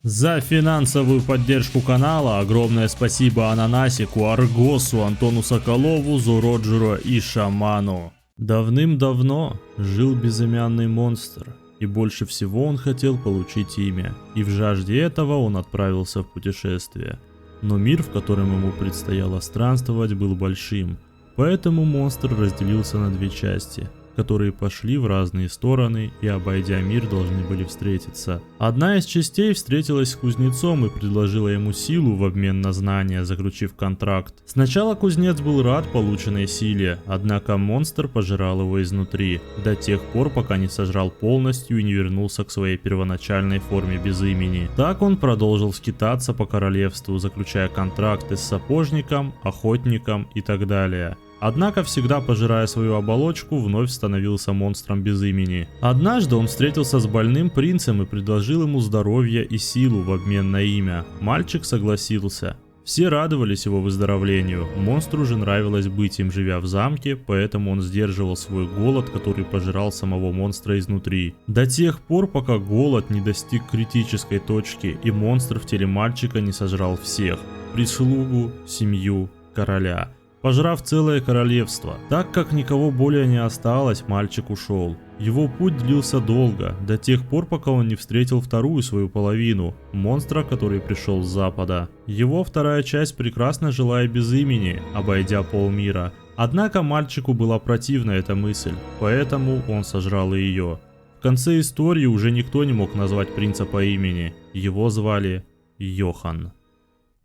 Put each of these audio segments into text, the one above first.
За финансовую поддержку канала огромное спасибо Ананасику, Аргосу, Антону Соколову, Зуроджеру и Шаману. Давным-давно жил безымянный монстр, и больше всего он хотел получить имя, и в жажде этого он отправился в путешествие. Но мир, в котором ему предстояло странствовать, был большим, поэтому монстр разделился на две части, которые пошли в разные стороны и, обойдя мир, должны были встретиться. Одна из частей встретилась с кузнецом и предложила ему силу в обмен на знания, заключив контракт. Сначала кузнец был рад полученной силе, однако монстр пожирал его изнутри, до тех пор, пока не сожрал полностью и не вернулся к своей первоначальной форме без имени. Так он продолжил скитаться по королевству, заключая контракты с сапожником, охотником и так далее. Однако, всегда пожирая свою оболочку, вновь становился монстром без имени. Однажды он встретился с больным принцем и предложил ему здоровье и силу в обмен на имя. Мальчик согласился. Все радовались его выздоровлению, монстру же нравилось быть им, живя в замке, поэтому он сдерживал свой голод, который пожирал самого монстра изнутри. До тех пор, пока голод не достиг критической точки и монстр в теле мальчика не сожрал всех – прислугу, семью, короля. Пожрав целое королевство. Так как никого более не осталось, мальчик ушел. Его путь длился долго, до тех пор, пока он не встретил вторую свою половину, монстра, который пришел с запада. Его вторая часть прекрасно жила и без имени, обойдя полмира. Однако мальчику была противна эта мысль, поэтому он сожрал и ее. В конце истории уже никто не мог назвать принца по имени, его звали Йохан.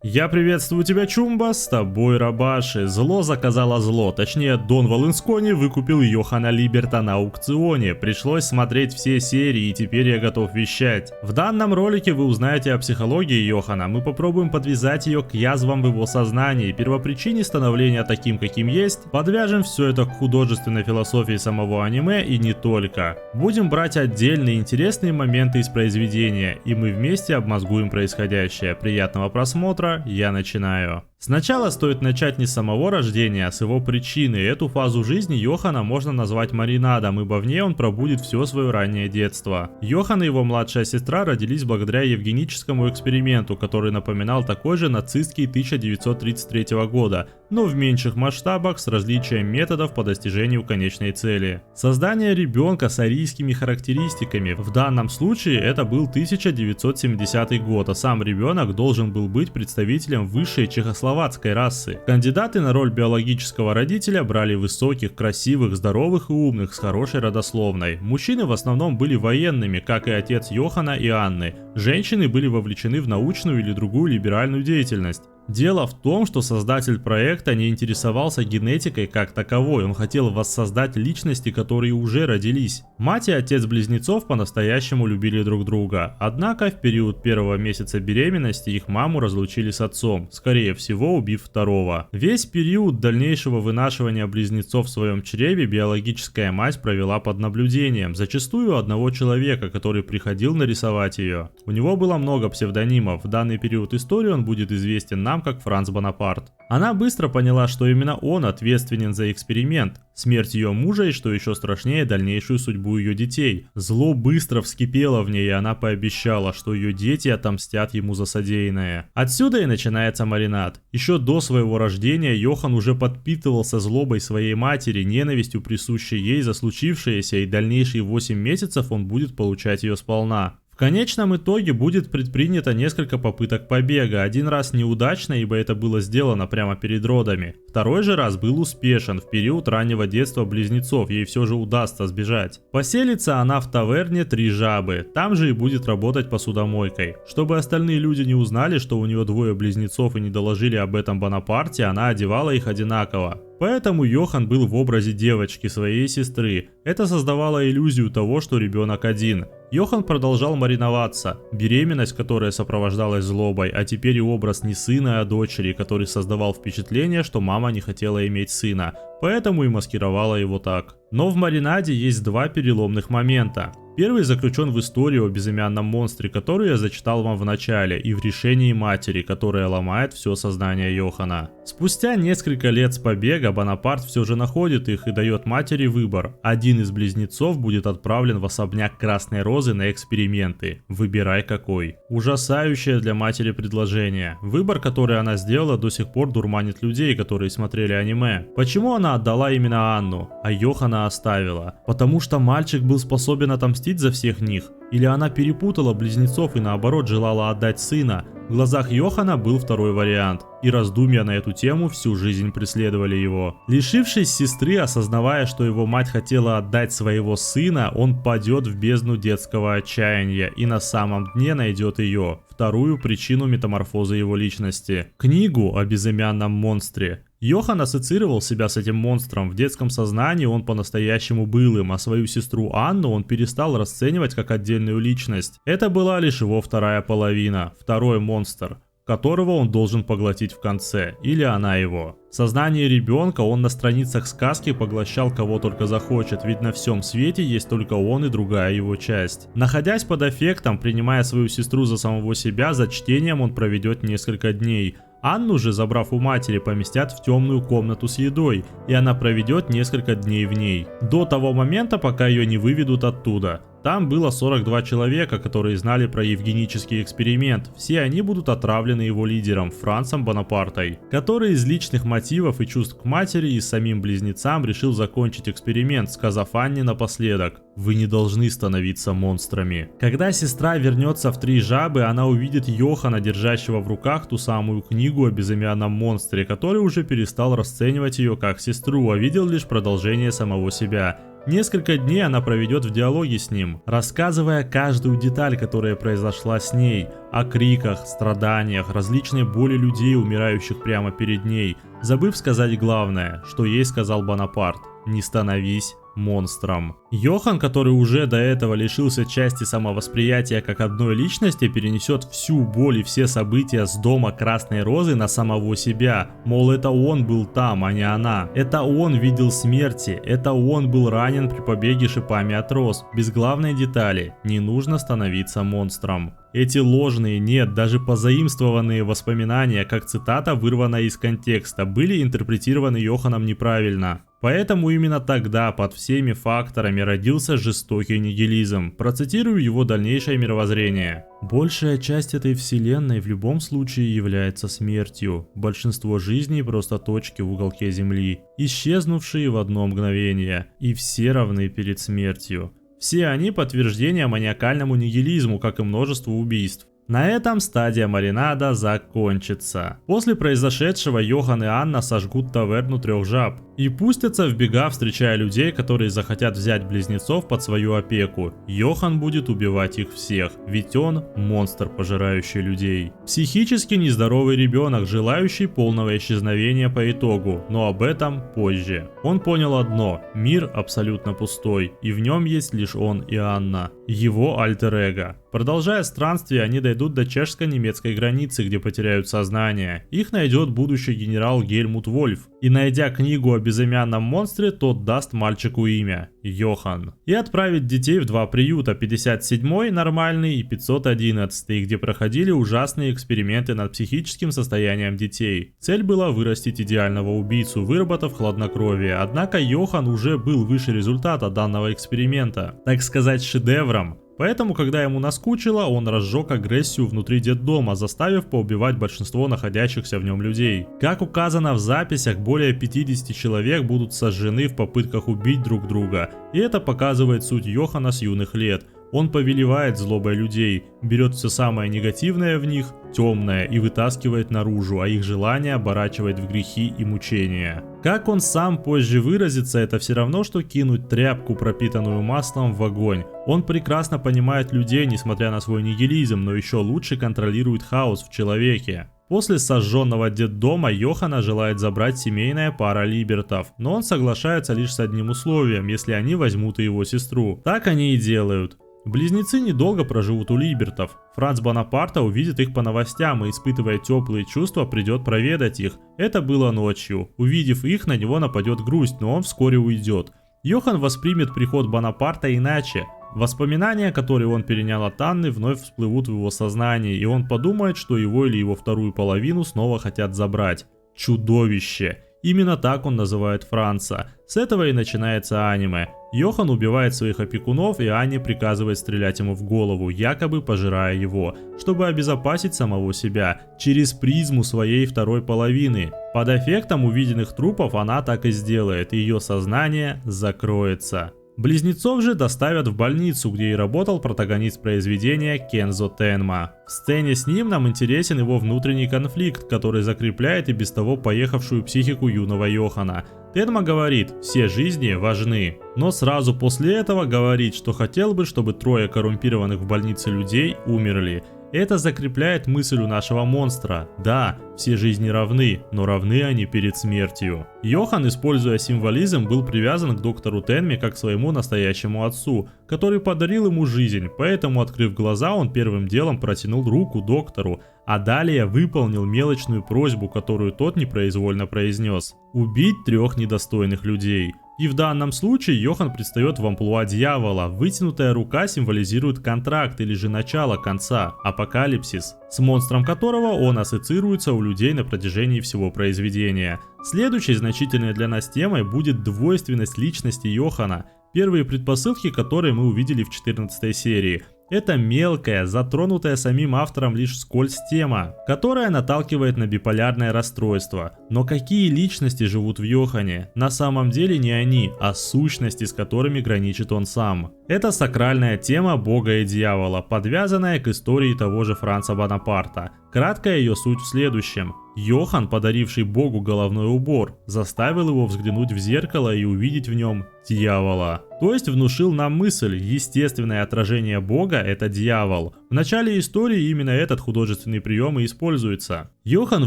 Я приветствую тебя, Чумба, с тобой Рабаши. Зло заказало зло, точнее Дон Валенскони выкупил Йохана Либерта на аукционе. Пришлось смотреть все серии, и теперь я готов вещать. В данном ролике вы узнаете о психологии Йохана, мы попробуем подвязать ее к язвам в его сознании, первопричине становления таким, каким есть, подвяжем все это к художественной философии самого аниме и не только. Будем брать отдельные интересные моменты из произведения, и мы вместе обмозгуем происходящее. Приятного просмотра. Я начинаю. Сначала стоит начать не с самого рождения, а с его причины. Эту фазу жизни Йохана можно назвать маринадом, ибо в ней он пробудет все свое раннее детство. Йохан и его младшая сестра родились благодаря евгеническому эксперименту, который напоминал такой же нацистский 1933 года, но в меньших масштабах с различием методов по достижению конечной цели. Создание ребенка с арийскими характеристиками. В данном случае это был 1970 год, а сам ребенок должен был быть представителем высшей чехословацкой расы. Кандидаты на роль биологического родителя брали высоких, красивых, здоровых и умных с хорошей родословной. Мужчины в основном были военными, как и отец Йохана и Анны. Женщины были вовлечены в научную или другую либеральную деятельность. Дело в том, что создатель проекта не интересовался генетикой как таковой, он хотел воссоздать личности, которые уже родились. Мать и отец близнецов по-настоящему любили друг друга, однако в период первого месяца беременности их маму разлучили с отцом, скорее всего убив второго. Весь период дальнейшего вынашивания близнецов в своем чреве биологическая мать провела под наблюдением, зачастую одного человека, который приходил нарисовать ее. У него было много псевдонимов, в данный период истории он будет известен нам как Франц Бонапарт. Она быстро поняла, что именно он ответственен за эксперимент, смерть ее мужа и, что еще страшнее, дальнейшую судьбу ее детей. Зло быстро вскипело в ней, и она пообещала, что ее дети отомстят ему за содеянное. Отсюда и начинается маринад. Еще до своего рождения Йохан уже подпитывался злобой своей матери, ненавистью, присущей ей за случившееся, и дальнейшие 8 месяцев он будет получать ее сполна. В конечном итоге будет предпринято несколько попыток побега, один раз неудачно, ибо это было сделано прямо перед родами. Второй же раз был успешен, в период раннего детства близнецов, ей все же удастся сбежать. Поселится она в таверне «Три жабы», там же и будет работать посудомойкой. Чтобы остальные люди не узнали, что у нее двое близнецов и не доложили об этом Бонапарте, она одевала их одинаково. Поэтому Йохан был в образе девочки, своей сестры. Это создавало иллюзию того, что ребенок один. Йохан продолжал мариноваться. Беременность, которая сопровождалась злобой, а теперь и образ не сына, а дочери, который создавал впечатление, что мама не хотела иметь сына, поэтому и маскировала его так. Но в маринаде есть два переломных момента. Первый заключен в историю о безымянном монстре, которую я зачитал вам в начале, и в решении матери, которая ломает все сознание Йохана. Спустя несколько лет с побега Бонапарт все же находит их и дает матери выбор. Один из близнецов будет отправлен в особняк Красной Розы на эксперименты. Выбирай какой. Ужасающее для матери предложение. Выбор, который она сделала, до сих пор дурманит людей, которые смотрели аниме. Почему она отдала именно Анну, а Йохана оставила? Потому что мальчик был способен отомстить за всех них? Или она перепутала близнецов и наоборот желала отдать сына? В глазах Йохана был второй вариант, и раздумья на эту тему всю жизнь преследовали его. Лишившись сестры, осознавая, что его мать хотела отдать своего сына, он падет в бездну детского отчаяния и на самом дне найдет ее, вторую причину метаморфозы его личности. Книгу о безымянном монстре. Йохан ассоциировал себя с этим монстром, в детском сознании он по-настоящему был им, а свою сестру Анну он перестал расценивать как отдельную личность. Это была лишь его вторая половина, второй монстр, которого он должен поглотить в конце, или она его. В сознании ребенка он на страницах сказки поглощал кого только захочет, ведь на всем свете есть только он и другая его часть. Находясь под эффектом, принимая свою сестру за самого себя, за чтением он проведет несколько дней. Анну же, забрав у матери, поместят в темную комнату с едой, и она проведет несколько дней в ней. До того момента, пока ее не выведут оттуда. Там было 42 человека, которые знали про евгенический эксперимент. Все они будут отравлены его лидером, Францем Бонапартой, который из личных мотивов и чувств к матери и самим близнецам решил закончить эксперимент, сказав Анне напоследок: «Вы не должны становиться монстрами». Когда сестра вернется в Три Жабы, она увидит Йохана, держащего в руках ту самую книгу о безымянном монстре, который уже перестал расценивать ее как сестру, а видел лишь продолжение самого себя. Несколько дней она проведет в диалоге с ним, рассказывая каждую деталь, которая произошла с ней, о криках, страданиях, различной боли людей, умирающих прямо перед ней, забыв сказать главное, что ей сказал Бонапарт: «Не становись монстром». Йохан, который уже до этого лишился части самовосприятия как одной личности, перенесет всю боль и все события с дома Красной Розы на самого себя. Мол, это он был там, а не она. Это он видел смерти, это он был ранен при побеге шипами от роз. Без главной детали: не нужно становиться монстром. Эти ложные, нет, даже позаимствованные воспоминания, как цитата, вырванная из контекста, были интерпретированы Йоханом неправильно. Поэтому именно тогда под всеми факторами родился жестокий нигилизм. Процитирую его дальнейшее мировоззрение. Большая часть этой вселенной в любом случае является смертью. Большинство жизней просто точки в уголке Земли, исчезнувшие в одно мгновение, и все равны перед смертью. Все они подтверждение маниакальному нигилизму, как и множеству убийств. На этом стадия маринада закончится. После произошедшего Йохан и Анна сожгут таверну Трех Жаб и пустятся в бега, встречая людей, которые захотят взять близнецов под свою опеку. Йохан будет убивать их всех, ведь он монстр, пожирающий людей. Психически нездоровый ребенок, желающий полного исчезновения по итогу, но об этом позже. Он понял одно: мир абсолютно пустой, и в нем есть лишь он и Анна, его альтер-эго. Продолжая странствие, они дойдут до чешско-немецкой границы, где потеряют сознание. Их найдет будущий генерал Гельмут Вольф, и найдя книгу о безымянном монстре, тот даст мальчику имя – Йохан. И отправит детей в два приюта: 57-й нормальный и 511-й, где проходили ужасные эксперименты над психическим состоянием детей. Цель была вырастить идеального убийцу, выработав хладнокровие. Однако Йохан уже был выше результата данного эксперимента, так сказать, шедевром. Поэтому, когда ему наскучило, он разжег агрессию внутри детдома, заставив поубивать большинство находящихся в нем людей. Как указано в записях, более 50 человек будут сожжены в попытках убить друг друга, и это показывает суть Йохана с юных лет. Он повелевает злобой людей, берет все самое негативное в них, темное, и вытаскивает наружу, а их желания оборачивает в грехи и мучения. Как он сам позже выразится, это все равно, что кинуть тряпку, пропитанную маслом, в огонь. Он прекрасно понимает людей, несмотря на свой нигилизм, но еще лучше контролирует хаос в человеке. После сожженного детдома Йохана желает забрать семейная пара Либертов, но он соглашается лишь с одним условием: если они возьмут и его сестру. Так они и делают. Близнецы недолго проживут у Либертов. Франц Бонапарта увидит их по новостям и, испытывая теплые чувства, придет проведать их. Это было ночью. Увидев их, на него нападет грусть, но он вскоре уйдет. Йохан воспримет приход Бонапарта иначе. Воспоминания, которые он перенял от Анны, вновь всплывут в его сознании, и он подумает, что его или его вторую половину снова хотят забрать. чудовище. Именно так он называет Франца. С этого и начинается аниме. Йохан убивает своих опекунов, и Анне приказывает стрелять ему в голову, якобы пожирая его, чтобы обезопасить самого себя, через призму своей второй половины. Под эффектом увиденных трупов она так и сделает, и ее сознание закроется. Близнецов же доставят в больницу, где и работал протагонист произведения Кензо Тенма. В сцене с ним нам интересен его внутренний конфликт, который закрепляет и без того поехавшую психику юного Йохана. Тенма говорит, все жизни важны, но сразу после этого говорит, что хотел бы, чтобы 3 коррумпированных в больнице людей умерли. Это закрепляет мысль у нашего монстра. Да, все жизни равны, но равны они перед смертью. Йохан, используя символизм, был привязан к доктору Тенме как к своему настоящему отцу, который подарил ему жизнь, поэтому, открыв глаза, он первым делом протянул руку доктору, а далее выполнил мелочную просьбу, которую тот непроизвольно произнес – убить 3 недостойных людей. И в данном случае Йохан предстает в амплуа дьявола, вытянутая рука символизирует контракт или же начало конца, апокалипсис, с монстром которого он ассоциируется у людей на протяжении всего произведения. Следующей значительной для нас темой будет двойственность личности Йохана, первые предпосылки которые мы увидели в 14 серии. Это мелкая, затронутая самим автором лишь вскользь тема, которая наталкивает на биполярное расстройство. Но какие личности живут в Йохане? На самом деле не они, а сущности, с которыми граничит он сам. Это сакральная тема бога и дьявола, подвязанная к истории того же Франца Бонапарта. Краткая ее суть в следующем. Йохан, подаривший богу головной убор, заставил его взглянуть в зеркало и увидеть в нем дьявола. То есть внушил нам мысль, естественное отражение бога – это дьявол. В начале истории именно этот художественный прием и используется. Йохан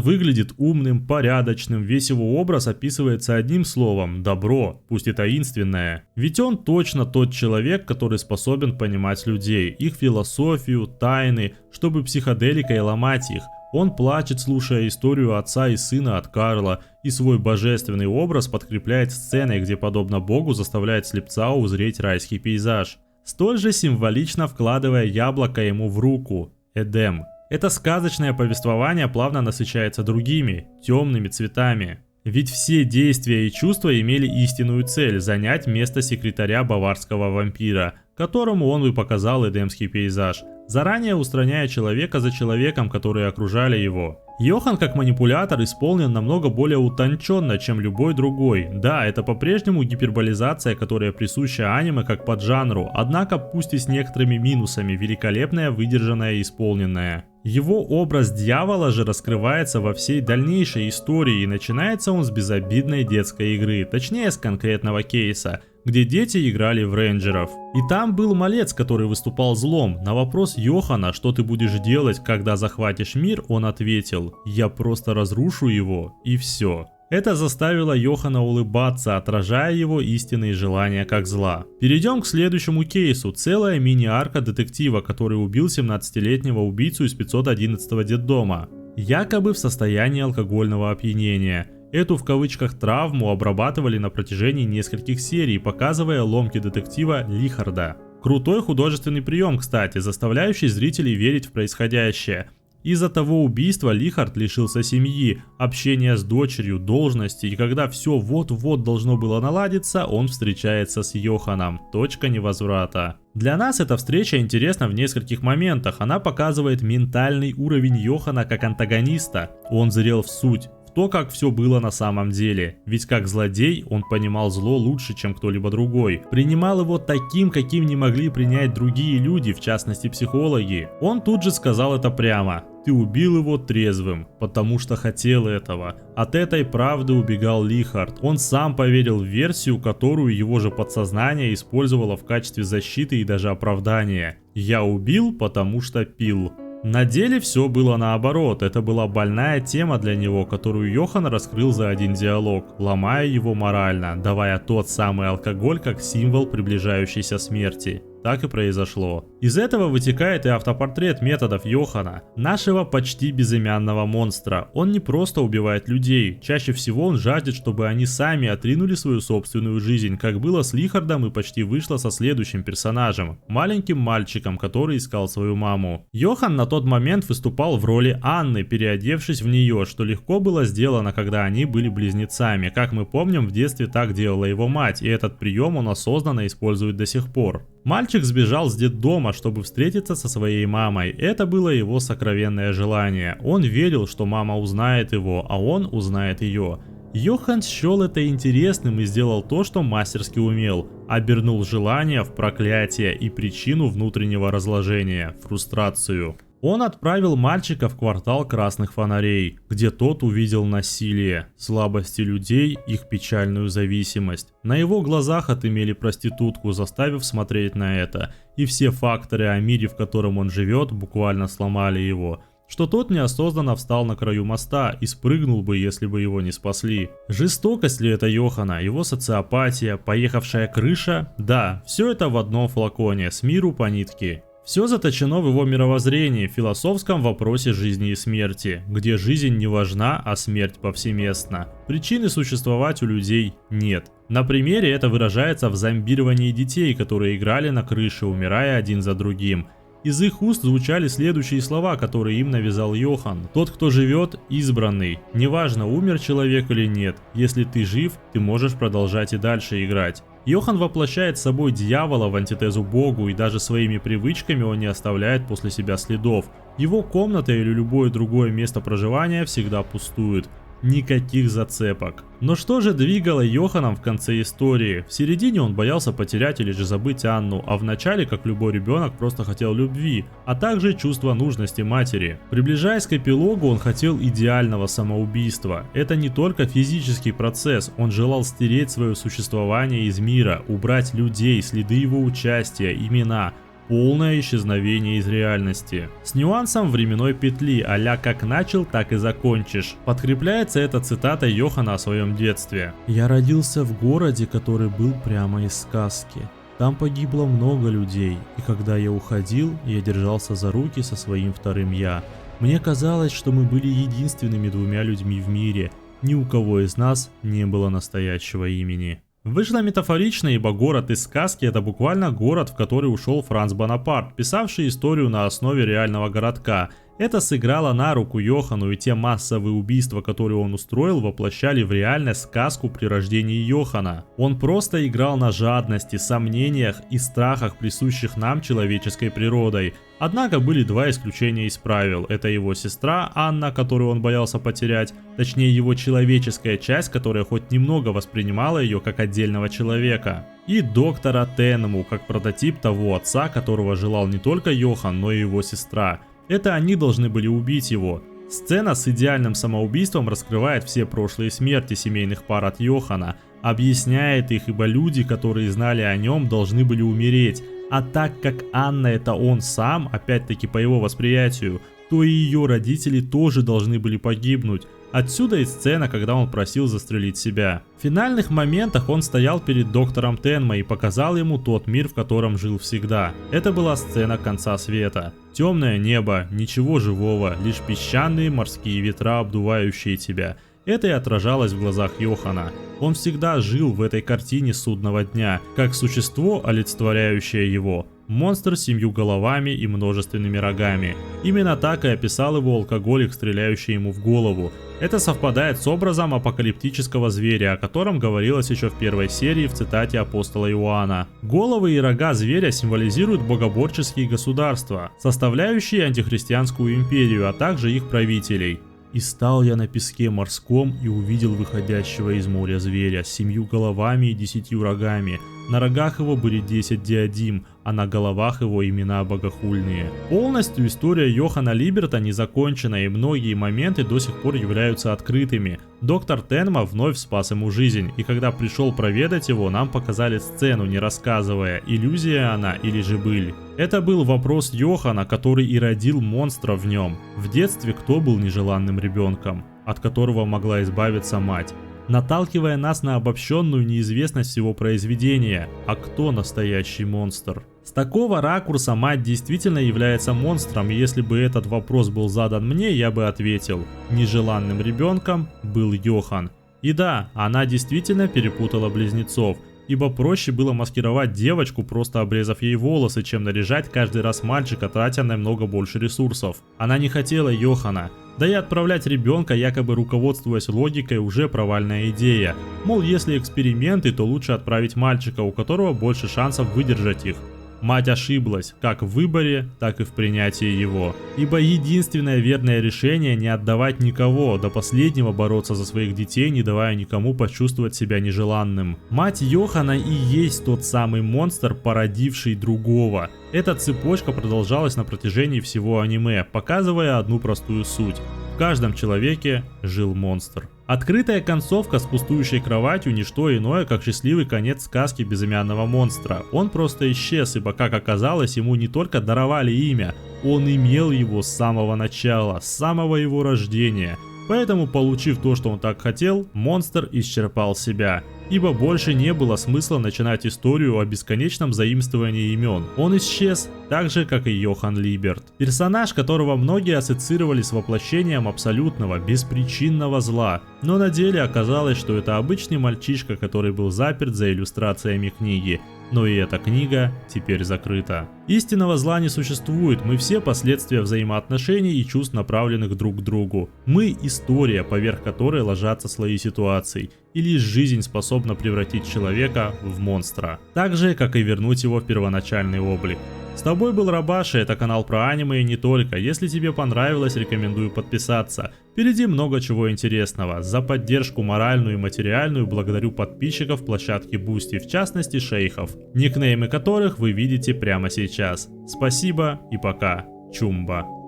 выглядит умным, порядочным, весь его образ описывается одним словом – добро, пусть и таинственное. Ведь он точно тот человек, который способен понимать людей, их философию, тайны, чтобы психоделикой ломать их. Он плачет, слушая историю отца и сына от Карла, и свой божественный образ подкрепляет сценой, где подобно богу заставляет слепца узреть райский пейзаж, столь же символично вкладывая яблоко ему в руку – Эдем. Это сказочное повествование плавно насыщается другими, темными цветами. Ведь все действия и чувства имели истинную цель – занять место секретаря баварского вампира, которому он и показал эдемский пейзаж, заранее устраняя человека за человеком, которые окружали его. Йохан как манипулятор исполнен намного более утонченно, чем любой другой. Да, это по-прежнему гиперболизация, которая присуща аниме как поджанру, однако пусть и с некоторыми минусами, великолепная, выдержанная и исполненная. Его образ дьявола же раскрывается во всей дальнейшей истории, и начинается он с безобидной детской игры, точнее с конкретного кейса, где дети играли в рейнджеров. И там был малец, который выступал злом. На вопрос Йохана, что ты будешь делать, когда захватишь мир, он ответил: я просто разрушу его, и все. Это заставило Йохана улыбаться, отражая его истинные желания как зла. Перейдем к следующему кейсу. Целая мини-арка детектива, который убил 17-летнего убийцу из 511-го детдома, якобы в состоянии алкогольного опьянения. Эту в кавычках травму обрабатывали на протяжении нескольких серий, показывая ломки детектива Лихарда. Крутой художественный прием, кстати, заставляющий зрителей верить в происходящее. Из-за того убийства Лихард лишился семьи, общения с дочерью, должности, и когда все вот-вот должно было наладиться, он встречается с Йоханом. Точка невозврата. Для нас эта встреча интересна в нескольких моментах. Она показывает ментальный уровень Йохана как антагониста. Он зрел в суть, в то, как все было на самом деле. Ведь как злодей он понимал зло лучше, чем кто-либо другой. Принимал его таким, каким не могли принять другие люди, в частности психологи. Он тут же сказал это прямо. Ты убил его трезвым, потому что хотел этого. От этой правды убегал Лихард. Он сам поверил в версию, которую его же подсознание использовало в качестве защиты и даже оправдания. Я убил, потому что пил. На деле все было наоборот, это была больная тема для него, которую Йохан раскрыл за один диалог, ломая его морально, давая тот самый алкоголь как символ приближающейся смерти. Так и произошло. Из этого вытекает и автопортрет методов Йохана, нашего почти безымянного монстра. Он не просто убивает людей, чаще всего он жаждет, чтобы они сами отринули свою собственную жизнь, как было с Лихардом и почти вышло со следующим персонажем, маленьким мальчиком, который искал свою маму. Йохан на тот момент выступал в роли Анны, переодевшись в нее, что легко было сделано, когда они были близнецами. Как мы помним, в детстве так делала его мать, и этот прием он осознанно использует до сих пор. Мальчик сбежал с детдома, чтобы встретиться со своей мамой. Это было его сокровенное желание. Он верил, что мама узнает его, а он узнает ее. Йохан счел это интересным и сделал то, что мастерски умел. Обернул желание в проклятие и причину внутреннего разложения – фрустрацию. Он отправил мальчика в квартал красных фонарей, где тот увидел насилие, слабости людей, их печальную зависимость. На его глазах отымели проститутку, заставив смотреть на это, и все факторы о мире, в котором он живет, буквально сломали его. Что тот неосознанно встал на краю моста и спрыгнул бы, если бы его не спасли. Жестокость ли это Йохана, его социопатия, поехавшая крыша? Да, все это в одном флаконе, с миру по нитке. Все заточено в его мировоззрении, в философском вопросе жизни и смерти, где жизнь не важна, а смерть повсеместна. Причины существовать у людей нет. На примере это выражается в зомбировании детей, которые играли на крыше, умирая один за другим. Из их уст звучали следующие слова, которые им навязал Йохан. Тот, кто живет, избранный. Неважно, умер человек или нет. Если ты жив, ты можешь продолжать и дальше играть. Йохан воплощает собой дьявола в антитезу Богу, и даже своими привычками он не оставляет после себя следов. Его комната или любое другое место проживания всегда пустует. Никаких зацепок. Но что же двигало Йоханом в конце истории? В середине он боялся потерять или же забыть Анну, а в начале, как любой ребенок, просто хотел любви, а также чувства нужности матери. Приближаясь к эпилогу, он хотел идеального самоубийства. Это не только физический процесс, он желал стереть свое существование из мира, убрать людей, следы его участия, имена. Полное исчезновение из реальности. С нюансом временной петли, а-ля как начал, так и закончишь. Подкрепляется эта цитата Йохана о своем детстве. «Я родился в городе, который был прямо из сказки. Там погибло много людей, и когда я уходил, я держался за руки со своим вторым я. Мне казалось, что мы были единственными двумя людьми в мире. Ни у кого из нас не было настоящего имени». Вышло метафорично, ибо город из сказки — это буквально город, в который ушел Франц Бонапарт, писавший историю на основе реального городка. Это сыграло на руку Йохану, и те массовые убийства, которые он устроил, воплощали в реальность сказку при рождении Йохана. Он просто играл на жадности, сомнениях и страхах, присущих нам человеческой природой. Однако были два исключения из правил. Это его сестра Анна, которую он боялся потерять, точнее его человеческая часть, которая хоть немного воспринимала ее как отдельного человека. И доктора Тенму, как прототип того отца, которого желал не только Йохан, но и его сестра. Это они должны были убить его. Сцена с идеальным самоубийством раскрывает все прошлые смерти семейных пар от Йохана, объясняет их, ибо люди, которые знали о нем, должны были умереть. А так как Анна это он сам, опять-таки по его восприятию, то и ее родители тоже должны были погибнуть. Отсюда и сцена, когда он просил застрелить себя. В финальных моментах он стоял перед доктором Тенма и показал ему тот мир, в котором жил всегда. Это была сцена конца света. Темное небо, ничего живого, лишь песчаные морские ветра, обдувающие тебя. Это и отражалось в глазах Йохана. Он всегда жил в этой картине судного дня, как существо, олицетворяющее его. Монстр с 7 головами и множественными рогами. Именно так и описал его алкоголик, стреляющий ему в голову. Это совпадает с образом апокалиптического зверя, о котором говорилось еще в первой серии в цитате апостола Иоанна. Головы и рога зверя символизируют богоборческие государства, составляющие антихристианскую империю, а также их правителей. «И стал я на песке морском и увидел выходящего из моря зверя с 7 головами и 10 рогами. На рогах его были 10 диадим, а на головах его имена богохульные». Полностью история Йохана Либерта не закончена, и многие моменты до сих пор являются открытыми. Доктор Тенма вновь спас ему жизнь, и когда пришел проведать его, нам показали сцену, не рассказывая, иллюзия она или же быль. Это был вопрос Йохана, который и родил монстра в нем. В детстве кто был нежеланным ребенком, от которого могла избавиться мать? наталкивая нас на обобщенную неизвестность всего произведения. А кто настоящий монстр? С такого ракурса мать действительно является монстром, и если бы этот вопрос был задан мне, я бы ответил: нежеланным ребенком был Йохан. И да, она действительно перепутала близнецов, ибо проще было маскировать девочку, просто обрезав ей волосы, чем наряжать каждый раз мальчика, тратя намного больше ресурсов. Она не хотела Йохана. Да и отправлять ребенка, якобы руководствуясь логикой, уже провальная идея. Мол, если эксперименты, то лучше отправить мальчика, у которого больше шансов выдержать их. Мать ошиблась, как в выборе, так и в принятии его. Ибо единственное верное решение — не отдавать никого, до последнего бороться за своих детей, не давая никому почувствовать себя нежеланным. Мать Йохана и есть тот самый монстр, породивший другого. Эта цепочка продолжалась на протяжении всего аниме, показывая одну простую суть. В каждом человеке жил монстр. Открытая концовка с пустующей кроватью — ничто иное, как счастливый конец сказки безымянного монстра. Он просто исчез, ибо, как оказалось, ему не только даровали имя, он имел его с самого начала, с самого его рождения. Поэтому, получив то, что он так хотел, монстр исчерпал себя. Ибо больше не было смысла начинать историю о бесконечном заимствовании имен. Он исчез, так же как и Йохан Либерт. Персонаж, которого многие ассоциировали с воплощением абсолютного, беспричинного зла. Но на деле оказалось, что это обычный мальчишка, который был заперт за иллюстрациями книги. Но и эта книга теперь закрыта. Истинного зла не существует, мы все последствия взаимоотношений и чувств, направленных друг к другу. Мы — история, поверх которой ложатся слои ситуаций. И лишь жизнь способна превратить человека в монстра. Так же, как и вернуть его в первоначальный облик. С тобой был Рабаши, это канал про аниме и не только. Если тебе понравилось, рекомендую подписаться. Впереди много чего интересного. За поддержку моральную и материальную благодарю подписчиков площадки Boosty, в частности шейхов, никнеймы которых вы видите прямо сейчас. Спасибо и пока. Чумба.